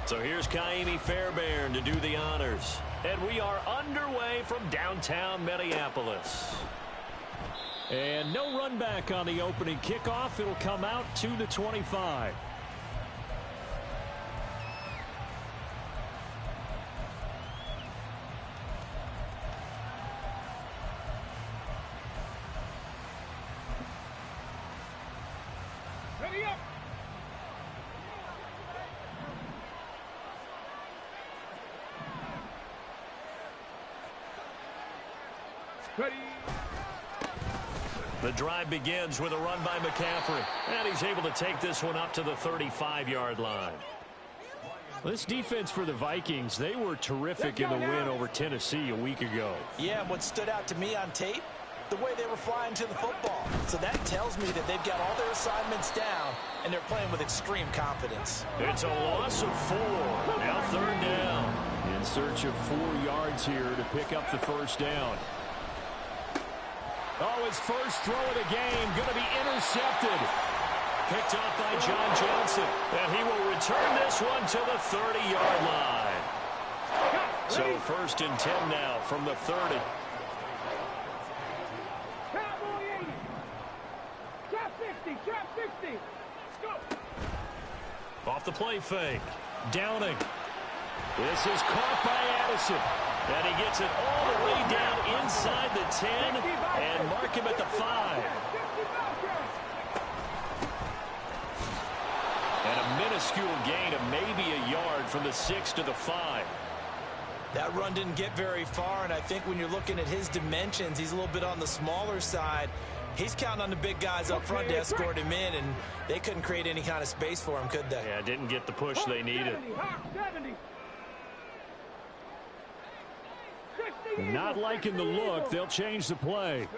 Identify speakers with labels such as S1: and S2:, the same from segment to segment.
S1: So here's Kaimi Fairbairn to do the honors. And we are underway from downtown Minneapolis. And no run back on the opening kickoff. It'll come out to the 25.
S2: Ready up. Ready.
S1: The drive begins with a run by McCaffrey. And he's able to take this one up to the 35-yard line. This defense for the Vikings, they were terrific in the win over Tennessee a week ago.
S3: Yeah, and what stood out to me on tape, the way they were flying to the football. So that tells me that they've got all their assignments down, and they're playing with extreme confidence.
S1: It's a loss of 4. Now 3rd down. In search of 4 yards here to pick up the first down. Oh, his first throw of the game going to be intercepted. Picked off by John Johnson. And he will return this one to the 30-yard line. So 1st and 10 now from the 30.
S2: Cowboy 80. Trap 50. Trap 50. Let's go.
S1: Off the play fake. Downing. This is caught by Addison. And he gets it all the way down inside the 10 and mark him at the 5. And a minuscule gain of maybe a yard from the 6 to the 5.
S3: That run didn't get very far, and I think when you're looking at his dimensions, he's a little bit on the smaller side. He's counting on the big guys up front to escort him in, and they couldn't create any kind of space for him, could they?
S1: Yeah, didn't get the push they needed.
S2: 70.
S1: Not liking the look. They'll change the play.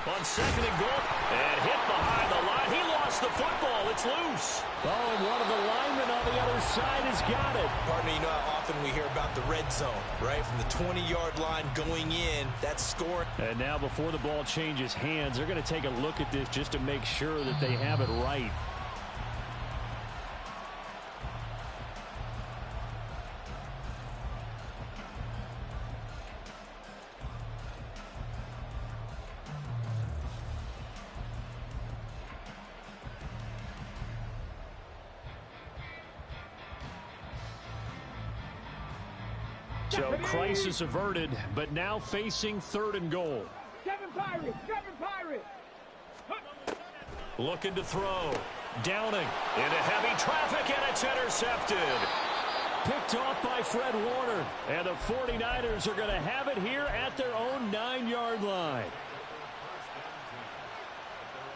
S1: On 2nd and goal, and hit behind the line. He lost the football. It's loose. Oh, and one of the linemen on the other side has got it.
S3: Pardon me, you know how often we hear about the red zone, right? From the 20-yard line going in, that's scoring.
S1: And now before the ball changes hands, they're going to take a look at this just to make sure that they have it right. So crisis averted, but now facing 3rd and goal.
S2: Kevin Pirates. Kevin Pirates.
S1: Looking to throw. Downing into heavy traffic, and it's intercepted. Picked off by Fred Warner. And the 49ers are going to have it here at their own 9-yard line.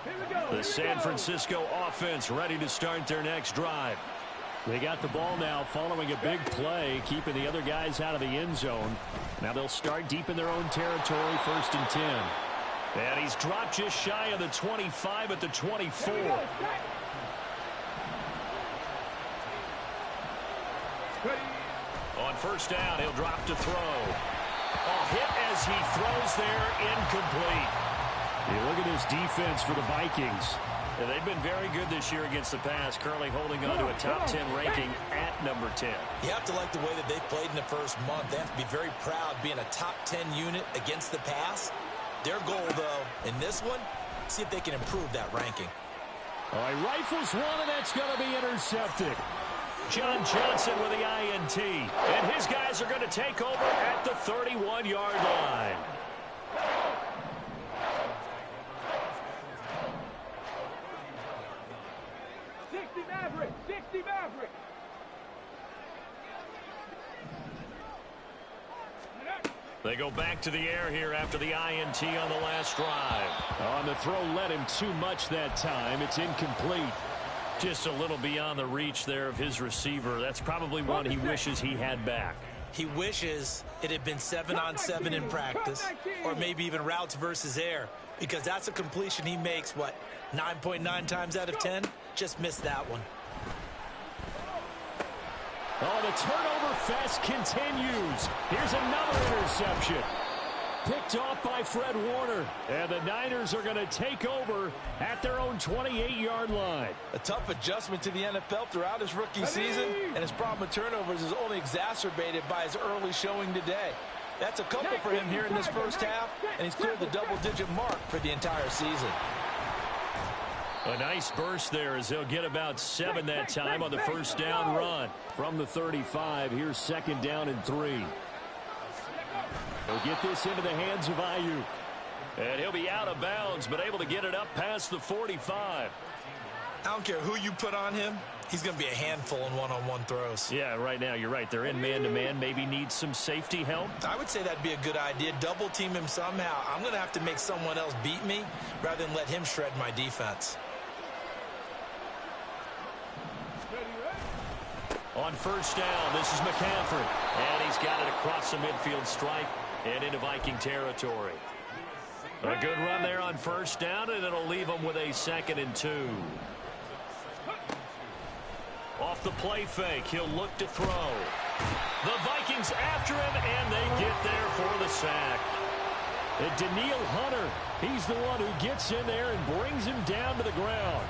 S2: Here we go.
S1: The San Francisco offense ready to start their next drive. They got the ball now following a big play, keeping the other guys out of the end zone. Now they'll start deep in their own territory, 1st and 10. And he's dropped just shy of the 25 at the 24. On 1st down, he'll drop to throw. A hit as he throws there, incomplete. You look at this defense for the Vikings. Yeah, they've been very good this year against the pass, currently holding on to a top 10 ranking at number 10.
S3: You have to like the way that they've played in the first month. They have to be very proud being a top 10 unit against the pass. Their goal, though, in this one, see if they can improve that ranking.
S1: All right, rifles one, and that's going to be intercepted. John Johnson with the INT. And his guys are going to take over at the 31-yard line. They go back to the air here after the INT on the last drive. On the throw led him too much that time. It's incomplete. Just a little beyond the reach there of his receiver. That's probably one he wishes he had back.
S3: He wishes it had been 7-on-7 in practice, or maybe even routes versus air, because that's a completion he makes, what, 9.9 times out of 10? Just missed that one.
S1: Oh, the turnover fest continues. Here's another interception. picked off by Fred Warner. And the Niners are going to take over at their own 28-yard line.
S3: A tough adjustment to the NFL throughout his rookie season, and his problem with turnovers is only exacerbated by his early showing today. That's a couple for him here in this first half, and he's cleared the double-digit mark for the entire season.
S1: A nice burst there as they'll get about 7 that time on the first down run. From the 35, here's 2nd down and 3. They'll get this into the hands of Ayuk. And he'll be out of bounds, but able to get it up past the 45.
S3: I don't care who you put on him. He's going to be a handful in one-on-one throws.
S1: Yeah, right now you're right. They're in man-to-man. Maybe need some safety help.
S3: I would say that'd be a good idea. Double team him somehow. I'm going to have to make someone else beat me rather than let him shred my defense.
S1: On first down, this is McCaffrey. And he's got it across the midfield stripe and into Viking territory. A good run there on first down, and it'll leave him with a 2nd and 2. Off the play fake, he'll look to throw. The Vikings after him, and they get there for the sack. And Daniil Hunter, he's the one who gets in there and brings him down to the ground.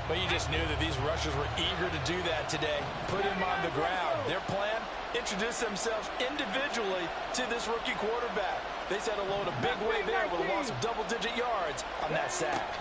S3: But you just knew that these rushers were eager to do that today. Put him on the ground. Their plan, introduce themselves individually to this rookie quarterback. They set a load a big way there with a loss of double-digit yards on that sack.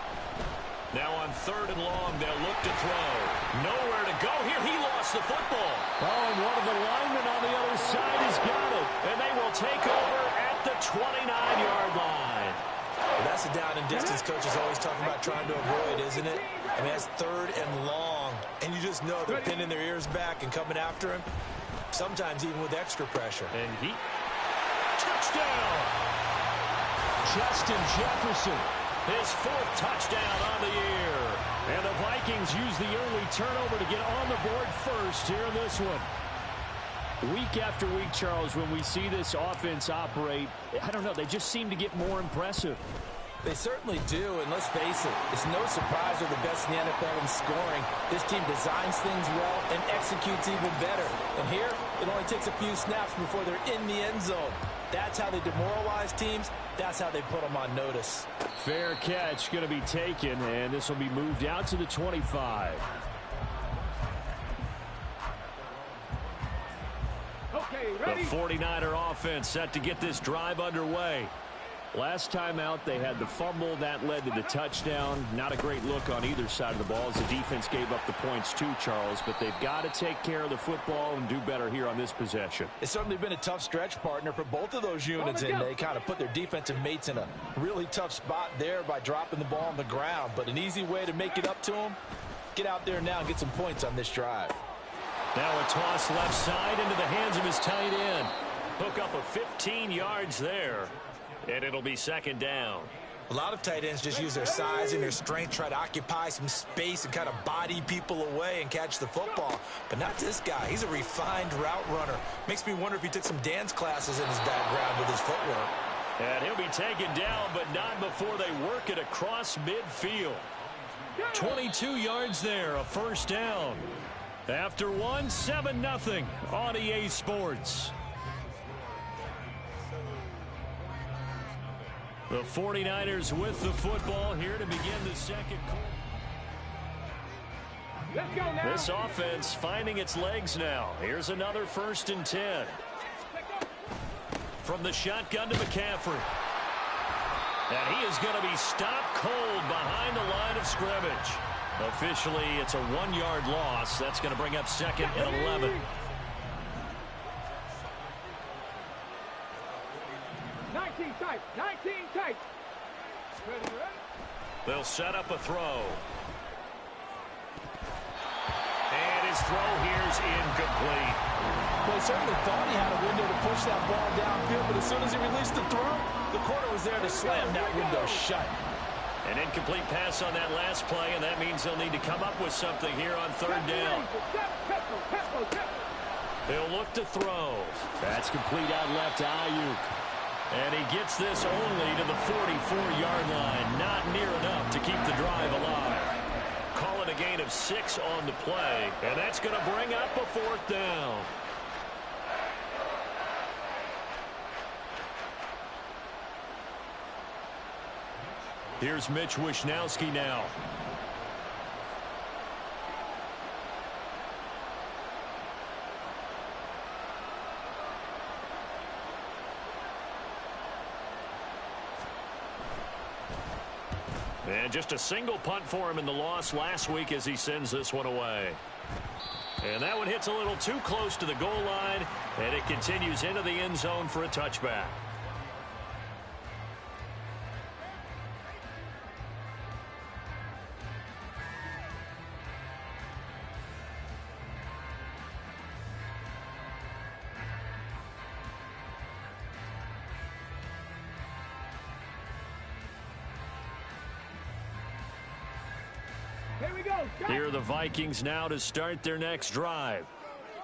S1: Now on 3rd and long, they'll look to throw. Nowhere to go here. He lost the football. Oh, and one of the linemen on the other side has got it. And they will take over at the 29-yard line.
S3: Well, that's a down and distance coach is always talking about trying to avoid, isn't it? I mean, that's 3rd and long. And you just know they're pinning their ears back and coming after him, sometimes even with extra pressure.
S1: And he... Touchdown! Justin Jefferson. His 4th touchdown on the year. And the Vikings use the early turnover to get on the board first here in this one. Week after week, Charles, when we see this offense operate, I don't know, they just seem to get more impressive.
S3: They certainly do, and let's face it, it's no surprise they're the best in the NFL in scoring. This team designs things well and executes even better. And here, it only takes a few snaps before they're in the end zone. That's how they demoralize teams. That's how they put them on notice.
S1: Fair catch going to be taken, and this will be moved out to the 25.
S2: Okay, ready?
S1: The 49er offense set to get this drive underway. Last time out, they had the fumble. That led to the touchdown. Not a great look on either side of the ball as the defense gave up the points too, Charles. But they've got to take care of the football and do better here on this possession.
S3: It's certainly been a tough stretch, partner, for both of those units, and they kind of put their defensive mates in a really tough spot there by dropping the ball on the ground. But an easy way to make it up to them, get out there now and get some points on this drive.
S1: Now a toss left side into the hands of his tight end. Hook up of 15 yards there. And it'll be 2nd down.
S3: A lot of tight ends just use their size and their strength, try to occupy some space and kind of body people away and catch the football. But not this guy. He's a refined route runner. Makes me wonder if he took some dance classes in his background with his footwork.
S1: And he'll be taken down, but not before they work it across midfield. 22 yards there, a first down. After one, 7-0 on EA Sports. The 49ers with the football here to begin the second quarter.
S2: Let's go now.
S1: This offense finding its legs now. Here's another 1st and 10. From the shotgun to McCaffrey. And he is going to be stopped cold behind the line of scrimmage. Officially, it's a 1-yard loss. That's going to bring up 2nd and 11.
S2: Tight, 19 tight. Ready?
S1: They'll set up a throw. And his throw here's incomplete.
S3: Well, he certainly thought he had a window to push that ball downfield, but as soon as he released the throw, the corner was there to slam that window shut.
S1: An incomplete pass on that last play, and that means they'll need to come up with something here on 3rd down. They'll look to throw. That's complete out left to Ayuk. And he gets this only to the 44-yard line. Not near enough to keep the drive alive. Call it a gain of 6 on the play. And that's going to bring up a 4th down. Here's Mitch Wishnowski now. And just a single punt for him in the loss last week as he sends this one away. And that one hits a little too close to the goal line, and it continues into the end zone for a touchback.
S2: Here we go.
S1: Here are the Vikings now to start their next drive.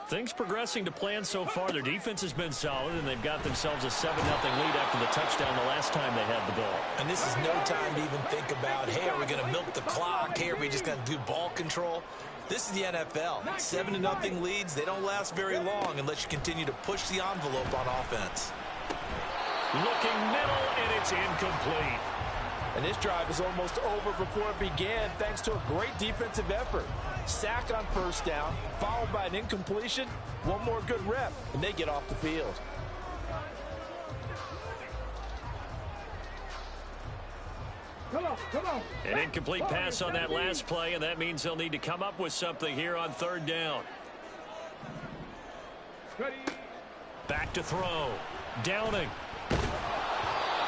S1: Things progressing to plan so far. Their defense has been solid, and they've got themselves a 7-0 lead after the touchdown the last time they had the ball.
S3: And this is no time to even think about, hey, are we going to milk the clock? Hey, are we just going to do ball control? This is the NFL. 7-0 leads, they don't last very long unless you continue to push the envelope on offense.
S1: Looking middle, and it's incomplete.
S4: And this drive is almost over before it began thanks to a great defensive effort. Sack on first down, followed by an incompletion. One more good rep, and they get off the field.
S2: Come on, come on.
S1: An incomplete pass on that last play, and that means they'll need to come up with something here on third down.
S2: Ready.
S1: Back to throw. Downing.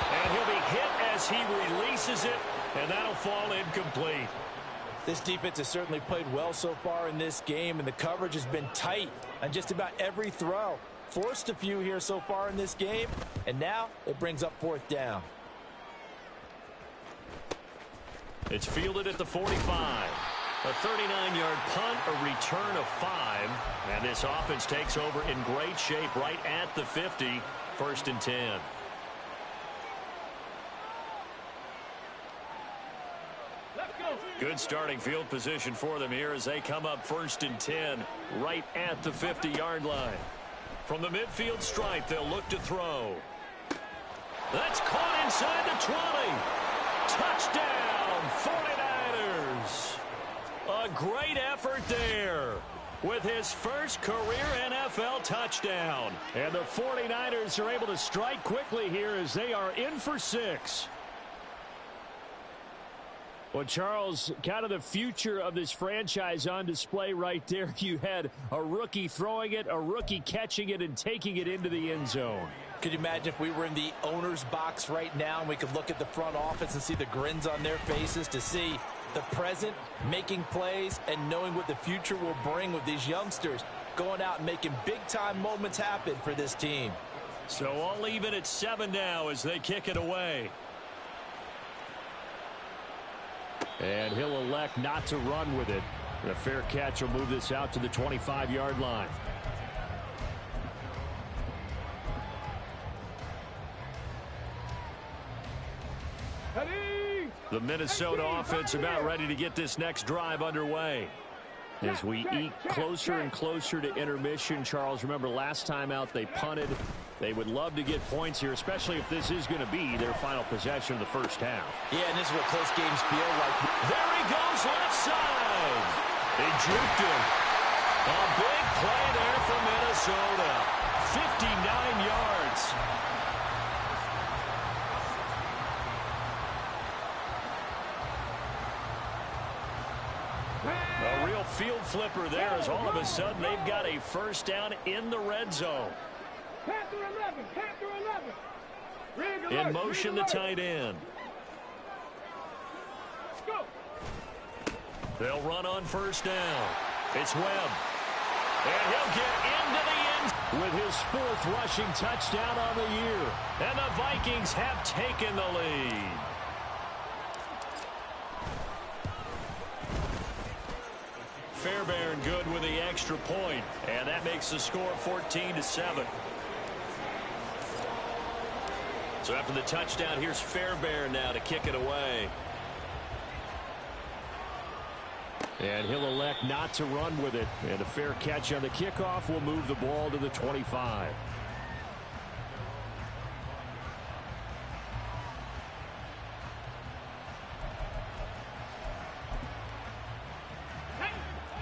S1: And he'll be hit as he releases it, and that'll fall incomplete.
S4: This defense has certainly played well so far in this game, and the coverage has been tight on just about every throw. Forced a few here so far in this game, and now it brings up fourth down.
S1: It's fielded at the 45. A 39-yard punt, a return of 5, and this offense takes over in great shape right at the 50, 1st and 10. Good starting field position for them here as they come up 1st and 10 right at the 50-yard line. From the midfield stripe, they'll look to throw. That's caught inside the 20. Touchdown, 49ers. A great effort there with his first career NFL touchdown. And the 49ers are able to strike quickly here as they are in for 6. Well, Charles, kind of the future of this franchise on display right there. You had a rookie throwing it, a rookie catching it, and taking it into the end zone.
S4: Could you imagine if we were in the owner's box right now and we could look at the front office and see the grins on their faces to see the present making plays and knowing what the future will bring with these youngsters going out and making big-time moments happen for this team.
S1: So I'll leave it at 7 now as they kick it away. And he'll elect not to run with it. And a fair catch will move this out to the 25-yard line. The Minnesota offense about ready to get this next drive underway. As we eke closer and closer to intermission, Charles, remember last time out they punted. They would love to get points here, especially if this is going to be their final possession of the first half.
S4: Yeah, and this is what close games feel like.
S1: There he goes left side. They juked him. A big play there for Minnesota. 59 yards. A real field flipper there as all of a sudden they've got a first down in the red zone.
S2: Panther 11, Panther 11.
S1: In motion, the tight end.
S2: Go.
S1: They'll run on first down. It's Webb. And he'll get into the end with his 4th rushing touchdown on the year. And the Vikings have taken the lead. Fairbairn good with the extra point, and that makes the score 14-7. So after the touchdown, here's Fairbairn now to kick it away. And he'll elect not to run with it. And a fair catch on the kickoff will move the ball to the 25.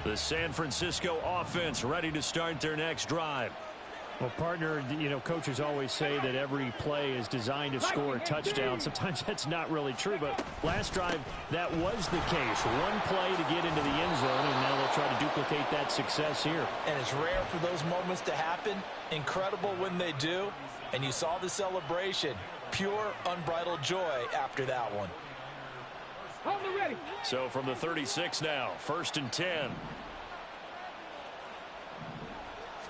S1: The San Francisco offense ready to start their next drive.
S5: Well, partner, you know, coaches always say that every play is designed to score a touchdown. Sometimes that's not really true, but last drive, that was the case. One play to get into the end zone, and now they'll try to duplicate that success here.
S3: And it's rare for those moments to happen. Incredible when they do. And you saw the celebration. Pure, unbridled joy after that one.
S2: Ready.
S1: So from the 36 now, 1st and 10.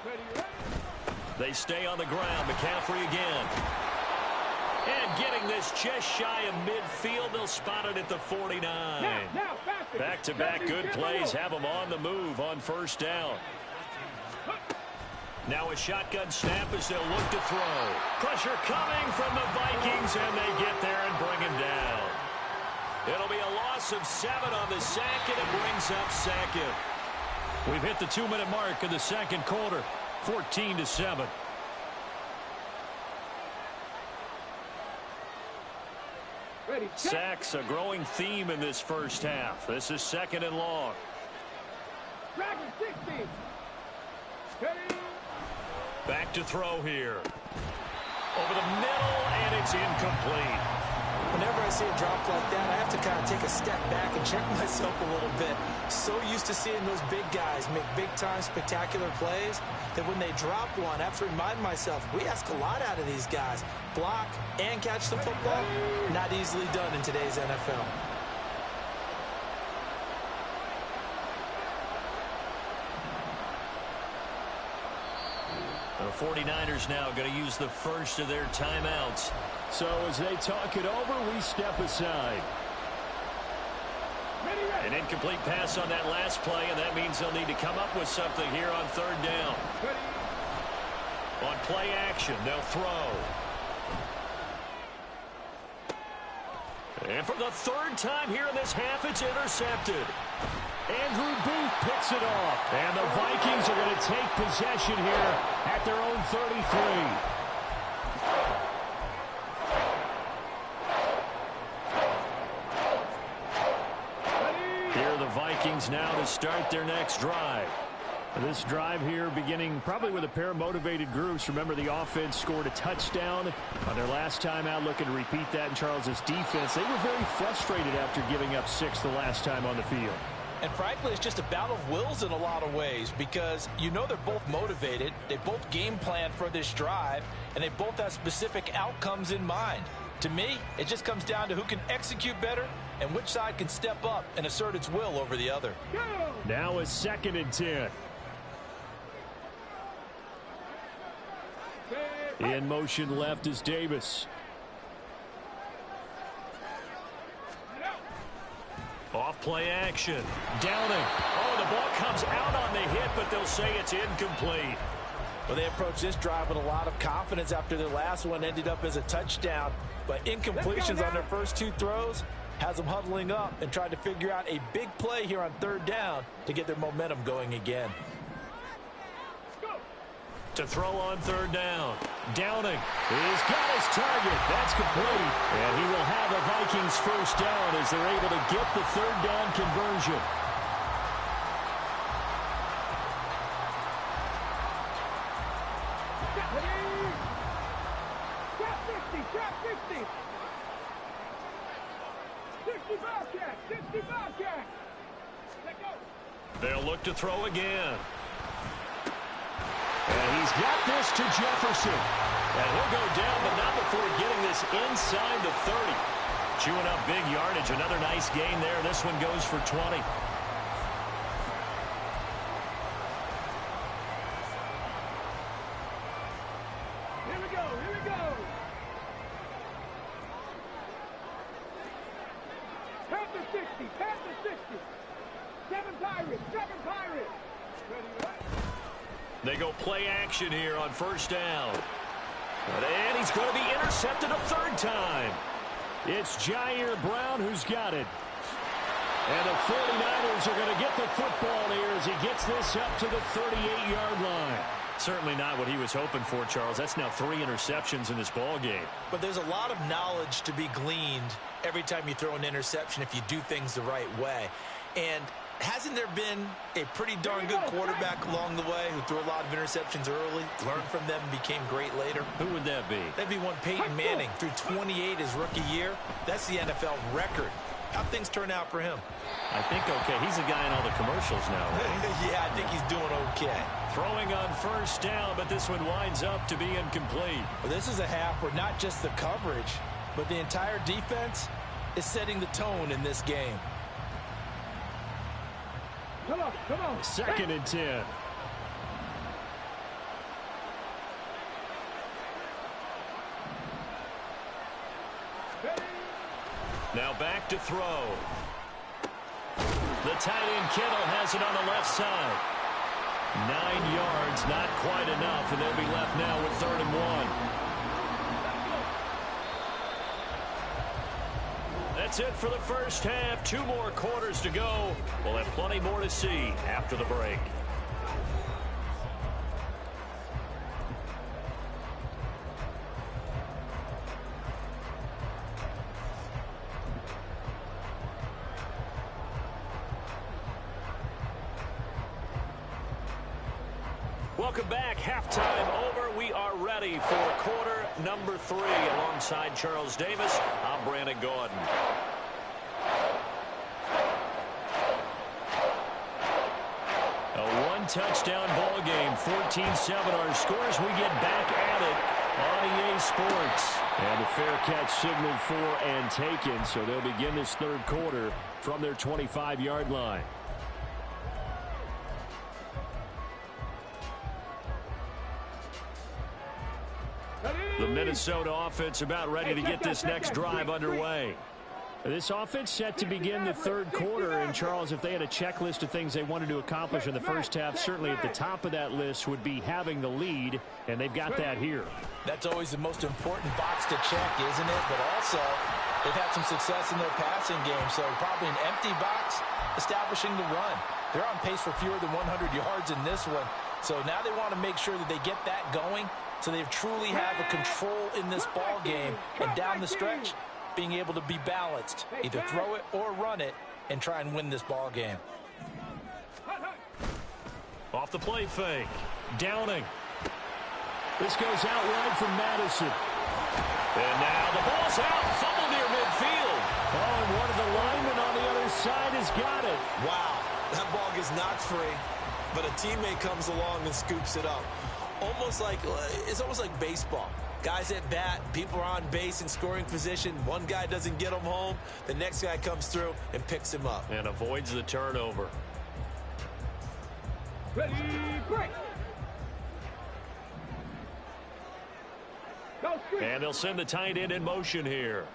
S2: Ready.
S1: They stay on the ground. McCaffrey again. And getting this just shy of midfield. They'll spot it at the 49.
S2: Now, faster.
S1: Back-to-back good plays have them on the move on 1st down. Now a shotgun snap as they'll look to throw. Pressure coming from the Vikings, and they get there and bring him down. It'll be a loss of 7 on the sack, and it brings up 2nd. We've hit the 2-minute mark in the 2nd quarter. 14-7.
S2: Ready.
S1: Sacks, a growing theme in this first half. This is 2nd and long.
S2: Dragon 60. Ready.
S1: Back to throw here. Over the middle, and it's incomplete.
S3: Whenever I see a drop like that, I have to kind of take a step back and check myself a little bit. So used to seeing those big guys make big-time spectacular plays that when they drop one, I have to remind myself, we ask a lot out of these guys. Block and catch the football, not easily done in today's NFL.
S1: The 49ers now going to use the first of their timeouts.
S5: So as they talk it over, we step aside.
S1: An incomplete pass on that last play, and that means they'll need to come up with something here on 3rd down. On play action, they'll throw. And for the 3rd time here in this half, it's intercepted.
S5: Andrew Booth picks it off.
S1: And the Vikings are going to take possession here at their own 33. Vikings now to start their next drive.
S5: This drive here beginning probably with a pair of motivated groups. Remember, the offense scored a touchdown on their last time out, looking to repeat that in Charles's defense. They were very frustrated after giving up 6 the last time on the field.
S3: And frankly, it's just a battle of wills in a lot of ways because you know they're both motivated. They both game plan for this drive, and they both have specific outcomes in mind. To me, it just comes down to who can execute better and which side can step up and assert its will over the other.
S5: Now a 2nd and 10. In motion left is Davis.
S1: Off play action. Downing. Oh, the ball comes out on the hit, but they'll say it's incomplete.
S3: Well, they approached this drive with a lot of confidence after their last one ended up as a touchdown. But incompletions on their first 2 throws has them huddling up and trying to figure out a big play here on 3rd down to get their momentum going again.
S1: To throw on 3rd down. Downing. He's got his target. That's complete. And he will have the Vikings first down as they're able to get the 3rd down conversion. They'll look to throw again. And he's got this to Jefferson. And he'll go down, but not before getting this inside the 30. Chewing up big yardage. Another nice gain there. This one goes for 20.
S2: Here we go. Panther 60. 7 Pirates.
S1: They go play action here on 1st down. And he's going to be intercepted a 3rd time.
S5: It's Jair Brown who's got it. And the 49ers are going to get the football here as he gets this up to the 38-yard line.
S1: Certainly not what he was hoping for, Charles. That's now 3 interceptions in this ball game.
S3: But there's a lot of knowledge to be gleaned every time you throw an interception if you do things the right way. And hasn't there been a pretty darn good quarterback along the way who threw a lot of interceptions early, learned from them, and became great later?
S1: Who would that be?
S3: That'd be one Peyton Manning. Threw 28 his rookie year. That's the NFL record. How'd things turn out for him?
S1: I think okay. He's the guy in all the commercials now, right?
S3: Yeah, I think he's doing okay.
S1: Throwing on first down, but this one winds up to be incomplete.
S3: Well, this is a half where not just the coverage, but the entire defense is setting the tone in this game.
S2: Come on, come on.
S1: 2nd and 10. Now back to throw. The tight end Kittle has it on the left side. 9 yards, not quite enough, and they'll be left now with 3rd and 1. That's it for the first half. 2 more quarters to go. We'll have plenty more to see after the break. Welcome back. Halftime over. We are ready for quarter number 3. Alongside Charles Davis, I'm Brandon Gordon. A 1-touchdown ball game. 14-7 our scores. We get back at it on EA Sports. And the fair catch signaled for and taken. So they'll begin this 3rd quarter from their 25-yard line. The Minnesota offense about ready to get this next drive underway. This offense set to begin the 3rd quarter. And, Charles, if they had a checklist of things they wanted to accomplish in the first half, certainly at the top of that list would be having the lead, and they've got that here.
S3: That's always the most important box to check, isn't it? But also, they've had some success in their passing game, so probably an empty box establishing the run. They're on pace for fewer than 100 yards in this one, so now they want to make sure that they get that going so they truly have a control in this ball game, and down the stretch, being able to be balanced, either throw it or run it, and try and win this ball game.
S1: Off the play fake. Downing. This goes out wide from Madison. And now the ball's out. Fumble near midfield. Oh, and one of the linemen on the other side has got it.
S3: Wow, that ball gets knocked free, but a teammate comes along and scoops it up. It's almost like baseball. Guys at bat, people are on base in scoring position. One guy doesn't get him home. The next guy comes through and picks him up.
S1: And avoids the turnover.
S2: Ready, break. Go,
S1: and they'll send the tight end in motion here.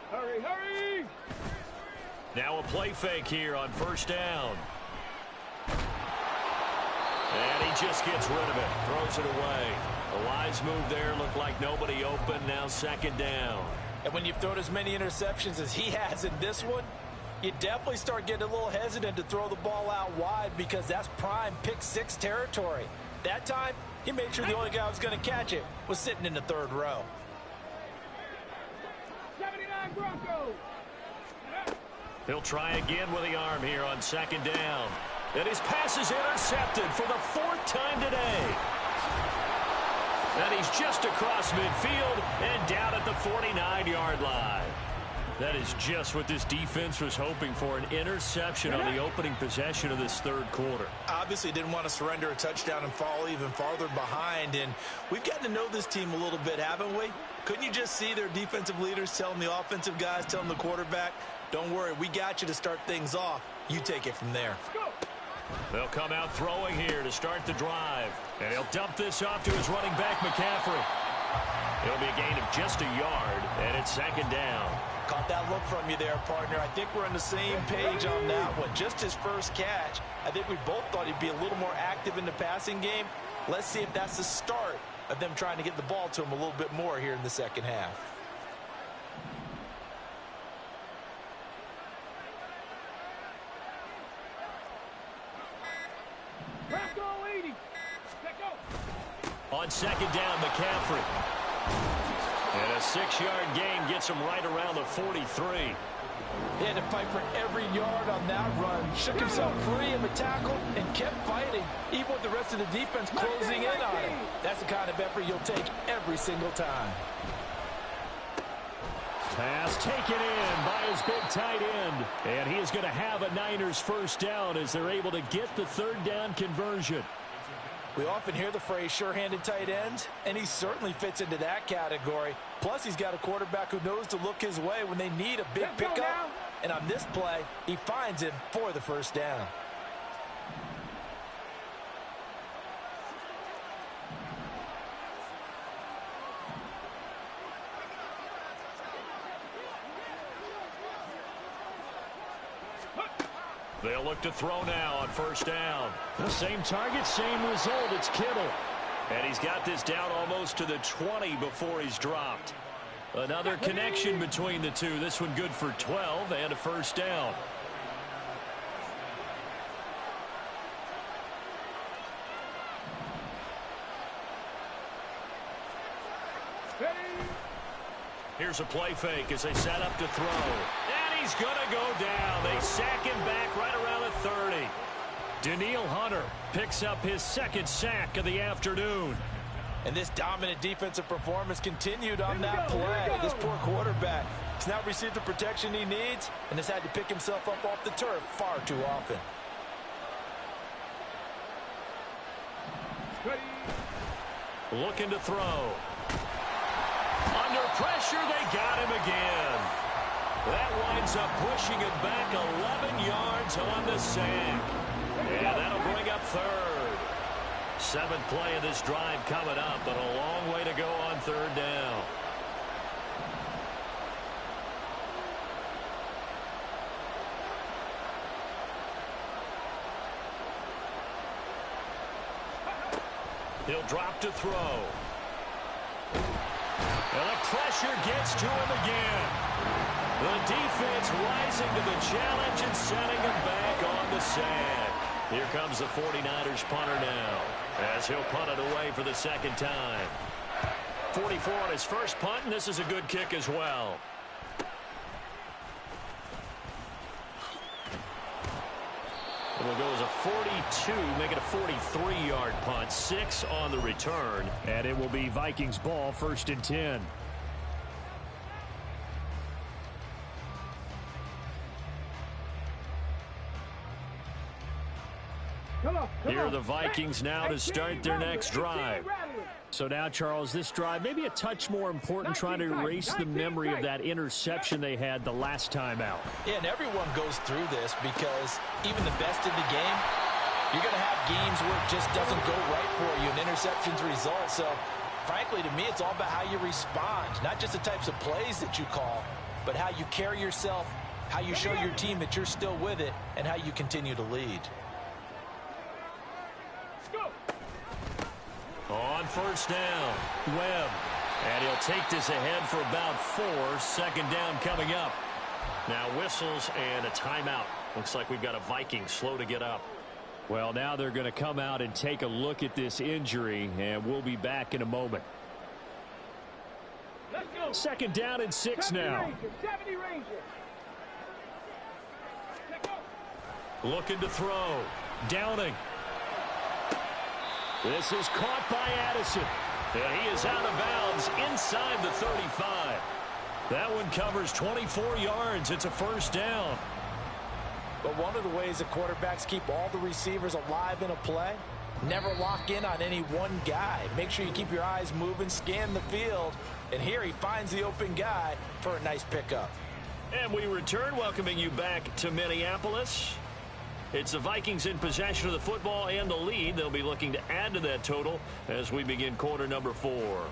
S2: Hurry, hurry.
S1: Now a play fake here on first down. And he just gets rid of it. Throws it away. The wise move there. Looked like nobody open. Now 2nd down.
S3: And when you've thrown as many interceptions as he has in this one, you definitely start getting a little hesitant to throw the ball out wide because that's prime pick-6 territory. That time, he made sure the only guy who was going to catch it was sitting in the 3rd row.
S2: 79 Broncos.
S1: He'll try again with the arm here on 2nd down. And his pass is intercepted for the 4th time today. And he's just across midfield and down at the 49-yard line. That is just what this defense was hoping for, an interception on the opening possession of this 3rd quarter.
S3: Obviously didn't want to surrender a touchdown and fall even farther behind, and we've gotten to know this team a little bit, haven't we? Couldn't you just see their defensive leaders telling the offensive guys, telling the quarterback, don't worry, we got you to start things off. You take it from there.
S1: They'll come out throwing here to start the drive. And he'll dump this off to his running back, McCaffrey. It'll be a gain of just a yard, and it's 2nd down.
S3: Caught that look from you there, partner. I think we're on the same page on that one. Just his first catch. I think we both thought he'd be a little more active in the passing game. Let's see if that's the start of them trying to get the ball to him a little bit more here in the 2nd half.
S1: On 2nd down, McCaffrey. And a 6-yard gain gets him right around the 43.
S4: He had to fight for every yard on that run. Shook himself free of a tackle and kept fighting, even with the rest of the defense closing in on him. That's the kind of effort you'll take every single time.
S1: Pass taken in by his big tight end. And he is going to have a Niners first down as they're able to get the third down conversion.
S4: We often hear the phrase sure-handed tight ends, and he certainly fits into that category. Plus, he's got a quarterback who knows to look his way when they need a big pickup. And on this play, he finds him for the first down.
S1: They'll look to throw now on first down. The same target, same result. It's Kittle. And he's got this down almost to the 20 before he's dropped. Another connection between the two. This one good for 12 and a first down. Here's a play fake as they set up to throw. And he's going to go down. They sack him back right around the 30. Daniil Hunter picks up his second sack of the afternoon.
S4: And this dominant defensive performance continued on that play. This poor quarterback has now received the protection he needs and has had to pick himself up off the turf far too often.
S1: Looking to throw. Under pressure, they got him again. That winds up pushing it back 11 yards on the sack. And that'll bring up third. Seventh play of this drive coming up, but a long way to go on third down. He'll drop to throw. And the pressure gets to him again. The defense rising to the challenge and setting him back on the sack. Here comes the 49ers punter now, as he'll punt it away for the second time. 44 on his first punt, and this is a good kick as well. It will go as a 42, make it a 43-yard punt. 6 on the return.
S5: And it will be Vikings ball, 1st and 10.
S1: Here are the Vikings now to start their next drive.
S5: So now, Charles, this drive maybe a touch more important, trying to erase the memory of that interception they had the last time out.
S4: Yeah, and everyone goes through this because even the best in the game, you're going to have games where it just doesn't go right for you, and interceptions result. So, frankly, to me, it's all about how you respond, not just the types of plays that you call, but how you carry yourself, how you show your team that you're still with it, and how you continue to lead.
S1: On first down, Webb. And he'll take this ahead for about 4. Second down coming up. Now whistles and a timeout. Looks like we've got a Viking slow to get up.
S5: Well, now they're going to come out and take a look at this injury, and we'll be back in a moment. Second down and 6 now.
S1: Looking to throw. Downing.
S5: This is caught by Addison.
S1: And he is out of bounds inside the 35. That one covers 24 yards. It's a first down.
S4: But one of the ways that quarterbacks keep all the receivers alive in a play, never lock in on any one guy. Make sure you keep your eyes moving, scan the field. And here he finds the open guy for a nice pickup.
S1: And we return, welcoming you back to Minneapolis. It's the Vikings in possession of the football and the lead. They'll be looking to add to that total as we begin quarter number 4.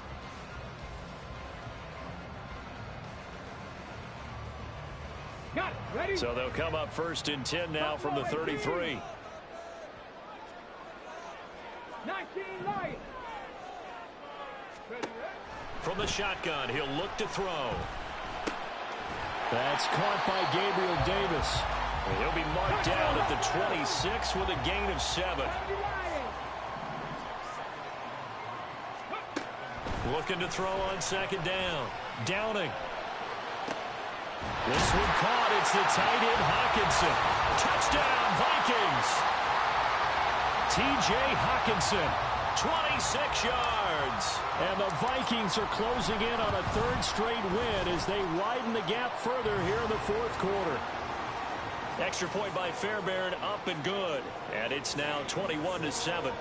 S2: Got it. Ready?
S1: So they'll come up 1st and 10 now from the 33.
S2: 19 Lions.
S1: From the shotgun, he'll look to throw.
S5: That's caught by Gabriel Davis.
S1: And he'll be marked down at the 26 with a gain of 7. Looking to throw on second down. Downing. This one caught. It's the tight end, Hawkinson. Touchdown, Vikings. T.J. Hawkinson, 26 yards. And the Vikings are closing in on a third straight win as they widen the gap further here in the fourth quarter. Extra point by Fairbairn, up and good. And it's now 21-7.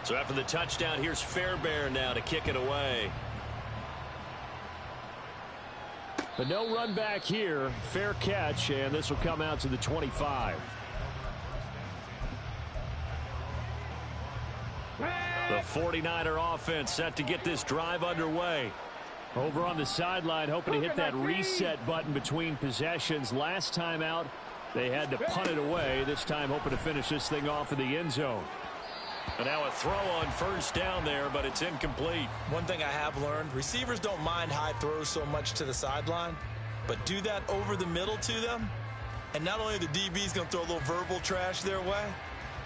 S1: So after the touchdown, here's Fairbairn now to kick it away. But no run back here. Fair catch, and this will come out to the 25. The 49er offense set to get this drive underway. Over on the sideline, hoping to hit that reset button between possessions. Last time out, they had to punt it away. This time, hoping to finish this thing off in the end zone. And now a throw on first down there, but it's incomplete.
S3: One thing I have learned, receivers don't mind high throws so much to the sideline, but do that over the middle to them, and not only are the DBs going to throw a little verbal trash their way,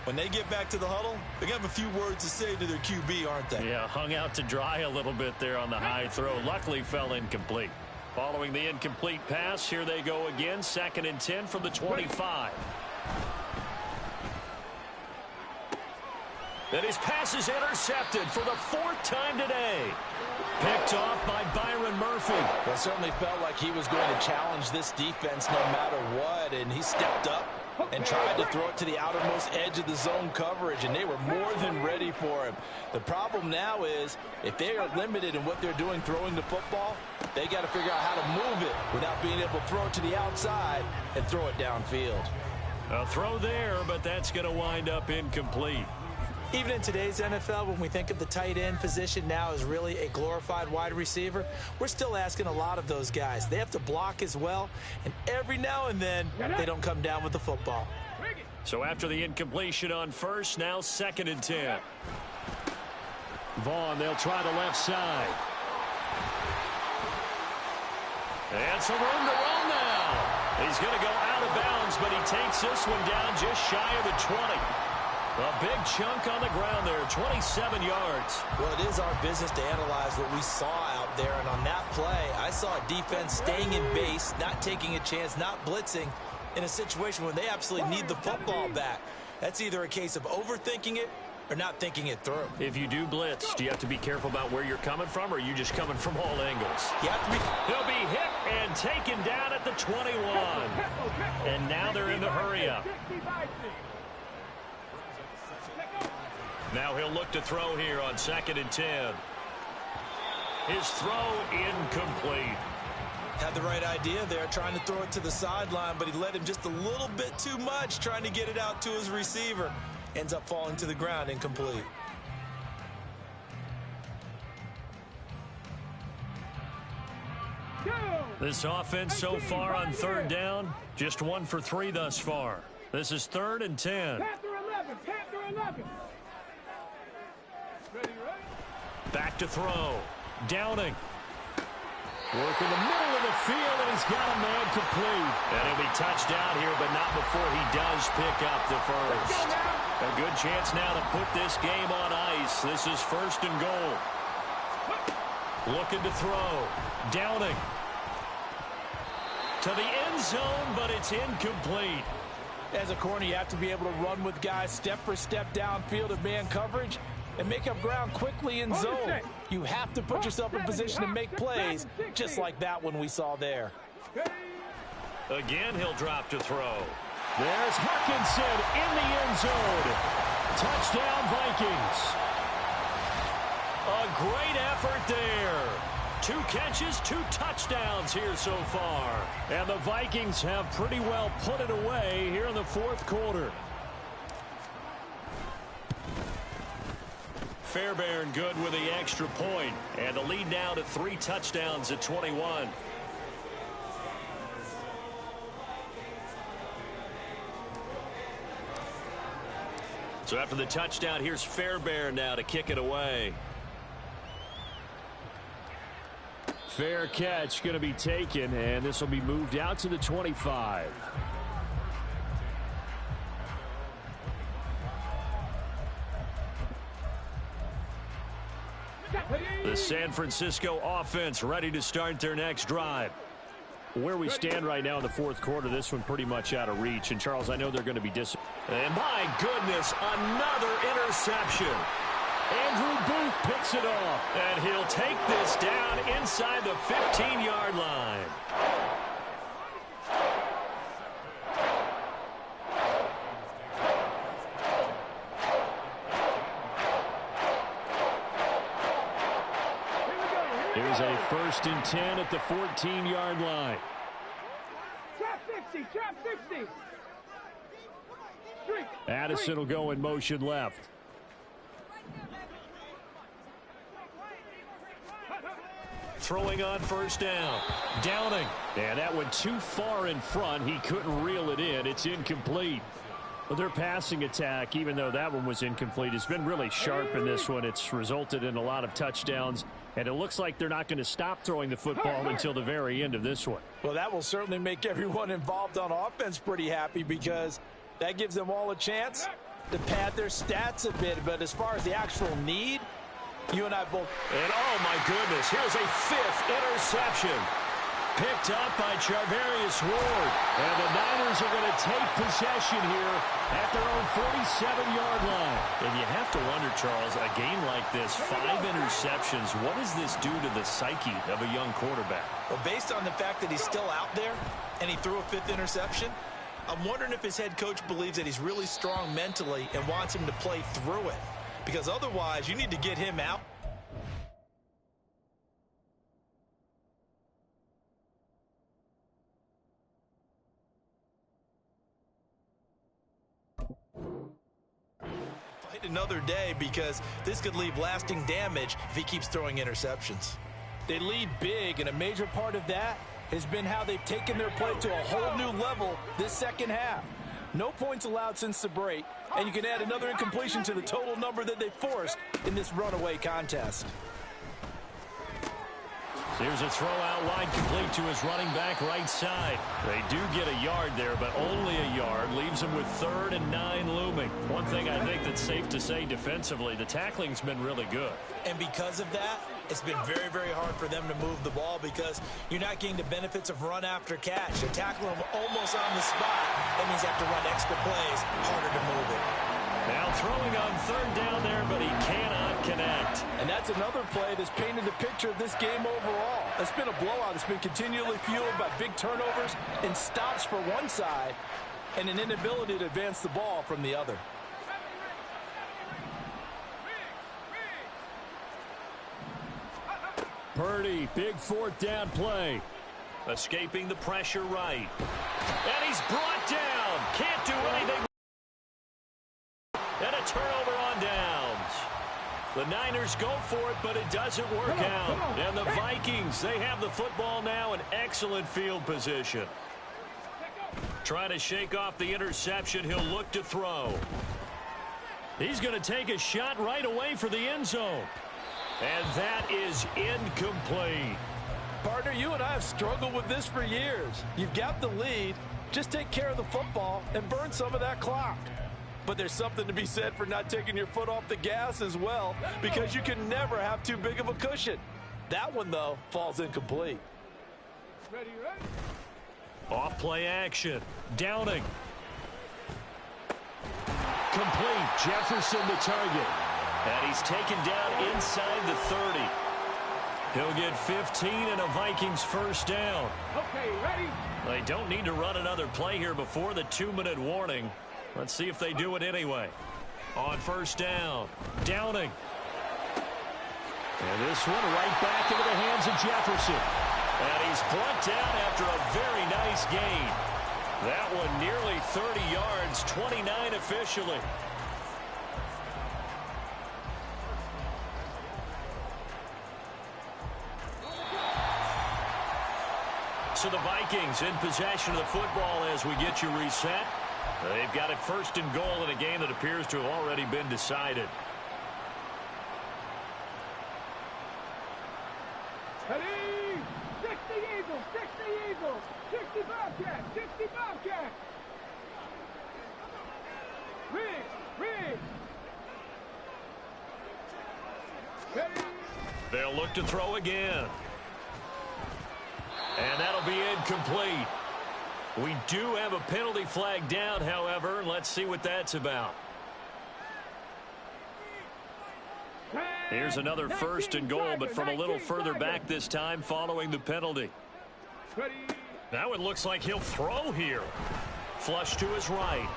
S3: when they get back to the huddle, they're going to have a few words to say to their QB, aren't they?
S1: Yeah, hung out to dry a little bit there on the high throw. Luckily fell incomplete. Following the incomplete pass, here they go again. 2nd and 10 from the 25. And his pass is intercepted for the 4th time today. Picked off by Byron Murphy.
S3: It certainly felt like he was going to challenge this defense no matter what, and he stepped up and tried to throw it to the outermost edge of the zone coverage, and they were more than ready for him. The problem now is if they are limited in what they're doing throwing the football, they got to figure out how to move it without being able to throw it to the outside and throw it downfield.
S1: A throw there, but that's going to wind up incomplete.
S3: Even in today's NFL, when we think of the tight end position now as really a glorified wide receiver, we're still asking a lot of those guys. They have to block as well, and every now and then, they don't come down with the football.
S1: So after the incompletion on first, now 2nd and 10. Vaughn, they'll try the left side. And some room to run now. He's going to go out of bounds, but he takes this one down just shy of the 20. A big chunk on the ground there, 27 yards.
S3: Well, it is our business to analyze what we saw out there, and on that play, I saw a defense staying in base, not taking a chance, not blitzing, in a situation where they absolutely need the football back. That's either a case of overthinking it or not thinking it through.
S1: If you do blitz, do you have to be careful about where you're coming from, or are you just coming from all angles?
S3: You have to be.
S1: He'll be hit and taken down at the 21. And now they're in the hurry up. Now he'll look to throw here on 2nd and 10. His throw incomplete.
S3: Had the right idea there, trying to throw it to the sideline, but he let him just a little bit too much, trying to get it out to his receiver. Ends up falling to the ground, incomplete.
S1: This offense so far on 3rd down, just 1 for 3 thus far. This is 3rd and 10.
S2: Panther 11.
S1: Back to throw. Downing. Working the middle of the field, and he's got a man complete. And he'll be touched down here, but not before he does pick up the first. A good chance now to put this game on ice. This is 1st and goal. Looking to throw. Downing. To the end zone, but it's incomplete.
S3: As a corner, you have to be able to run with guys step for step downfield of man coverage and make up ground quickly in zone. You have to put yourself in position to make plays, just like that one we saw there.
S1: Again, he'll drop to throw. There's Hawkinson in the end zone. Touchdown, Vikings. A great effort there. 2 catches, 2 touchdowns here so far. And the Vikings have pretty well put it away here in the 4th quarter. Fairbairn good with the extra point. And the lead now to 3 touchdowns at 21. So after the touchdown, here's Fairbairn now to kick it away. Fair catch going to be taken, and this will be moved out to the 25. The San Francisco offense ready to start their next drive.
S5: Where we stand right now in the fourth quarter, this one pretty much out of reach. And, Charles, I know they're going to be
S1: And, my goodness, another interception. Andrew Booth picks it off, and he'll take this down inside the 15-yard line.
S5: Here's a 1st and 10 at the 14-yard line.
S2: Trap 60, trap 60.
S5: Addison will go in motion left.
S1: Throwing on 1st down. Downing.
S5: And that went too far in front. He couldn't reel it in. It's incomplete. Well, their passing attack, even though that one was incomplete, has been really sharp in this one. It's resulted in a lot of touchdowns, and it looks like they're not going to stop throwing the football until the very end of this one.
S3: Well, that will certainly make everyone involved on offense pretty happy because that gives them all a chance to pad their stats a bit. But as far as the actual need, you and I both.
S1: And, oh, my goodness, here's a 5th interception. Picked up by Charvarius Ward. And the Niners are going to take possession here at their own 47-yard line. And you have to wonder, Charles, a game like this, 5 interceptions, what does this do to the psyche of a young quarterback?
S3: Well, based on the fact that he's still out there and he threw a 5th interception, I'm wondering if his head coach believes that he's really strong mentally and wants him to play through it. Because otherwise, you need to get him out. Fight another day because this could leave lasting damage if he keeps throwing interceptions. They lead big, and a major part of that has been how they've taken their play to a whole new level this second half. No points allowed since the break, and you can add another incompletion to the total number that they forced in this runaway contest.
S1: Here's a throw out wide, complete to his running back right side. They do get a yard there, but only a yard. Leaves him with 3rd and 9 looming. One thing I think that's safe to say defensively, the tackling's been really good.
S3: And because of that, it's been very, very hard for them to move the ball because you're not getting the benefits of run after catch. You're tackling them almost on the spot. That means you have to run extra plays, harder to move it.
S1: Now throwing on 3rd down there, but he cannot connect.
S3: And that's another play that's painted the picture of this game overall. It's been a blowout. It's been continually fueled by big turnovers and stops for one side and an inability to advance the ball from the other.
S5: Purdy, big 4th down play.
S1: Escaping the pressure right. And he's brought down. Can't do anything. And a turnover on downs. The Niners go for it, but it doesn't work out. And the Vikings, they have the football now in excellent field position. Trying to shake off the interception. He'll look to throw. He's going to take a shot right away for the end zone. And that is incomplete.
S3: Partner, you and I have struggled with this for years. You've got the lead. Just take care of the football and burn some of that clock. But there's something to be said for not taking your foot off the gas as well, because you can never have too big of a cushion. That one, though, falls incomplete.
S2: Ready?
S1: Off play action. Downing. Complete. Jefferson the target. And he's taken down inside the 30. He'll get 15 and a Vikings 1st down.
S2: Okay, ready?
S1: They don't need to run another play here before the 2-minute warning. Let's see if they do it anyway. On 1st down, Downing. And this one right back into the hands of Jefferson. And he's brought down after a very nice gain. That one nearly 30 yards, 29 officially. So the Vikings in possession of the football as we get you reset. They've got it 1st and goal in a game that appears to have already been decided.
S2: Ready? 60 Eagles, 60 Eagles, 60 Bobcats, 60 Bobcats. Ready?
S1: They'll look to throw again. And that'll be incomplete. We do have a penalty flag down, however. Let's see what that's about. Here's another 1st and goal, but from a little further back this time following the penalty. Now it looks like he'll throw here. Flush to his right.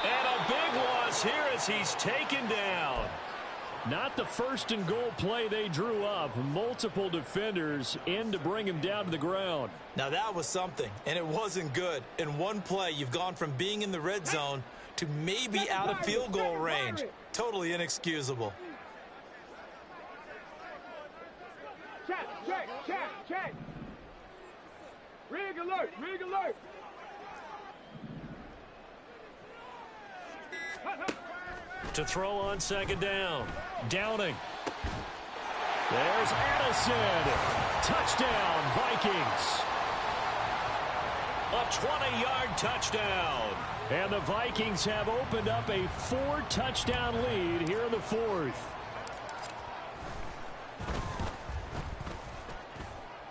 S1: And a big loss here as he's taken down. Not the 1st and goal play they drew up. Multiple defenders in to bring him down to the ground.
S3: Now that was something, and it wasn't good. In one play, you've gone from being in the red zone to maybe out of field goal range. Totally inexcusable.
S2: Check. Rig alert.
S1: To throw on 2nd down. Downing. There's Addison. Touchdown, Vikings. A 20-yard touchdown. And the Vikings have opened up a 4-touchdown lead here in the 4th.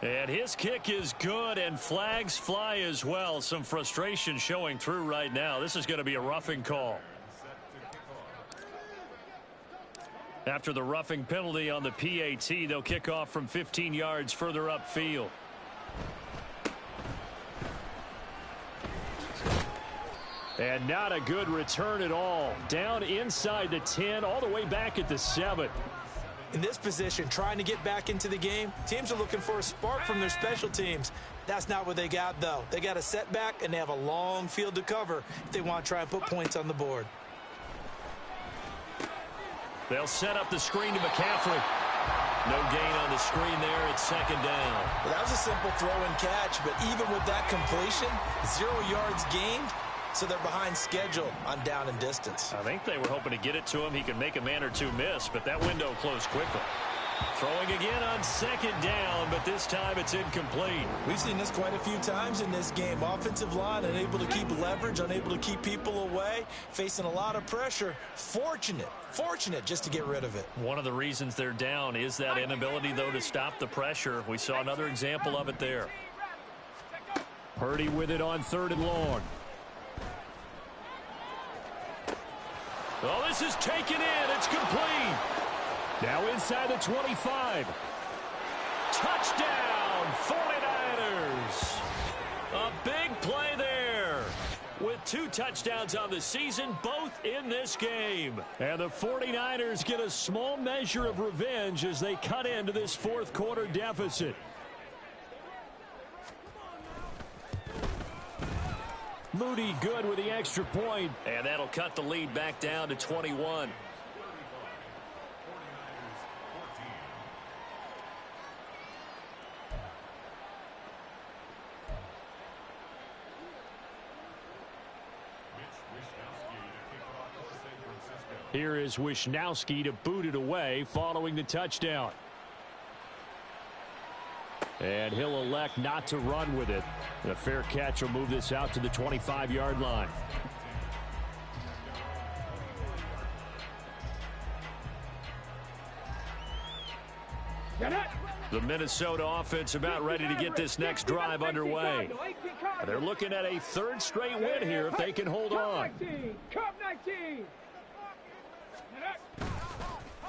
S1: And his kick is good, and flags fly as well. Some frustration showing through right now. This is going to be a roughing call. After the roughing penalty on the PAT, they'll kick off from 15 yards further upfield. And not a good return at all. Down inside the 10, all the way back at the 7.
S3: In this position, trying to get back into the game, teams are looking for a spark from their special teams. That's not what they got, though. They got a setback, and they have a long field to cover if they want to try and put points on the board.
S1: They'll set up the screen to McCaffrey. No gain on the screen there. It's 2nd down.
S3: Well, that was a simple throw and catch, but even with that completion, 0 yards gained, so they're behind schedule on down and distance.
S1: I think they were hoping to get it to him. He could make a man or two miss, but that window closed quickly. Throwing again on 2nd down, but this time it's incomplete.
S3: We've seen this quite a few times in this game. Offensive line unable to keep leverage, unable to keep people away, facing a lot of pressure. Fortunate just to get rid of it.
S1: One of the reasons they're down is that inability, though, to stop the pressure. We saw another example of it there. Purdy with it on 3rd and long. Oh, this is taken in. It's complete. Now inside the 25. Touchdown, 49ers. A big play there. With 2 touchdowns on the season, both in this game. And the 49ers get a small measure of revenge as they cut into this 4th quarter deficit. Moody good with the extra point. And that'll cut the lead back down to 21. Here is Wisnowski to boot it away following the touchdown. And he'll elect not to run with it. The fair catch will move this out to the 25-yard line. The Minnesota offense about ready to get this next drive underway. They're looking at a 3rd straight win here if they can hold on.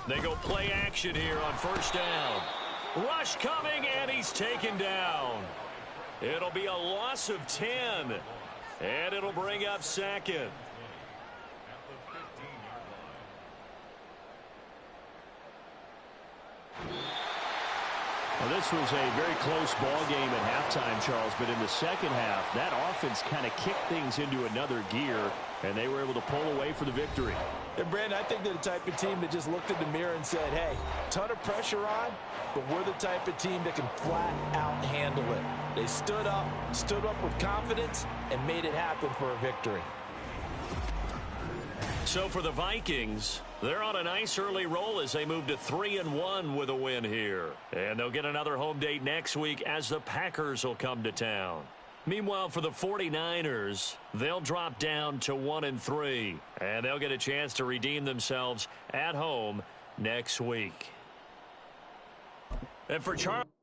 S1: They go play action here on 1st down. Rush coming, and he's taken down. It'll be a loss of 10, and it'll bring up 2nd. Well, this was a very close ball game at halftime, Charles, but in the 2nd half, that offense kind of kicked things into another gear, and they were able to pull away for the victory.
S3: And Brandon, I think they're the type of team that just looked in the mirror and said, hey, ton of pressure on, but we're the type of team that can flat out handle it. They stood up with confidence, and made it happen for a victory.
S1: So for the Vikings, they're on a nice early roll as they move to 3-1 with a win here. And they'll get another home date next week as the Packers will come to town. Meanwhile, for the 49ers, they'll drop down to 1-3. And they'll get a chance to redeem themselves at home next week. And for Charles.